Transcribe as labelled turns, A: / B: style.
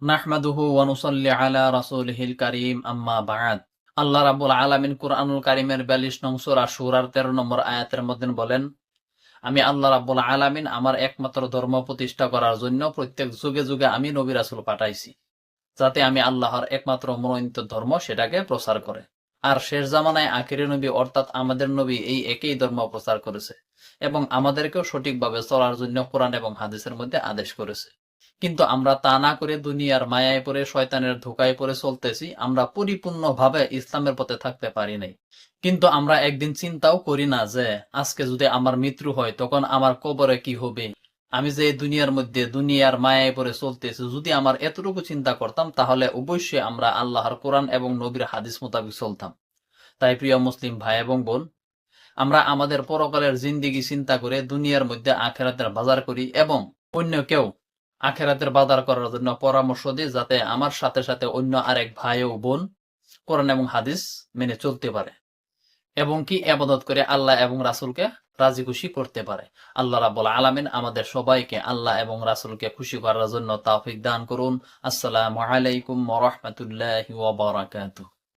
A: নাহমাদুহু ওয়া নুসাল্লি আলা রাসূলিহিল কারীম আম্মা বা'দ। আল্লাহ রাব্বুল আলামিন কুরআনুল কারীমের 42 নং সূরা সূরার 13 নম্বর আয়াতের মধ্যে বলেন, আমি আল্লাহ রাব্বুল আলামিন আমার একমাত্র ধর্ম প্রতিষ্ঠা করার জন্য প্রত্যেক যুগে যুগে আমি নবী রাসূল পাঠাইছি, যাতে আমি আল্লাহর একমাত্র মনোনীত ধর্ম সেটাকে প্রচার করে। আর শেষ জামানায় আখিরি নবী অর্থাৎ আমাদের নবী এই একই ধর্ম প্রচার করেছে এবং আমাদেরকেও সঠিকভাবে চলার জন্য কোরআন এবং হাদিসের মধ্যে আদেশ করেছে। কিন্তু আমরা তা না করে দুনিয়ার মায়ায় পড়ে শয়তানের ধোকায় পড়ে চলতেছি, আমরা পরিপূর্ণভাবে ইসলামের পথে থাকতে পারি নাই। কিন্তু আমরা একদিন চিন্তাও করি না যে আজকে যদি আমার মৃত্যু হয় তখন আমার কবরে কি হবে। আমি যে দুনিয়ার মধ্যে দুনিয়ার মায়ায় পড়ে চলতেছি, যদি আমার এতটুকু চিন্তা করতাম তাহলে অবশ্যই আমরা আল্লাহর কোরআন এবং নবীর হাদিস মোতাবেক চলতাম। তাই প্রিয় মুসলিম ভাই এবং বোন, আমরা আমাদের পরকালের জিন্দিগি চিন্তা করে দুনিয়ার মধ্যে আখেরাতের বাজার করি এবং অন্য কেউ আখেরাতের বাজার করার জন্য পরামর্শ দিই, যাতে আমার সাথে সাথে অন্য আরেক ভাই ও বোন কোরআন এবং হাদিস মেনে চলতে পারে এবং কি ইবাদত করে আল্লাহ এবং রাসূলকে রাজি খুশি করতে পারে। আল্লাহ রাব্বুল আলামিন আমাদের সবাইকে আল্লাহ এবং রাসূলকে খুশি করার জন্য তৌফিক দান করুন। আসসালামু আলাইকুম ওয়া রাহমাতুল্লাহি ওয়া বারাকাতুহু।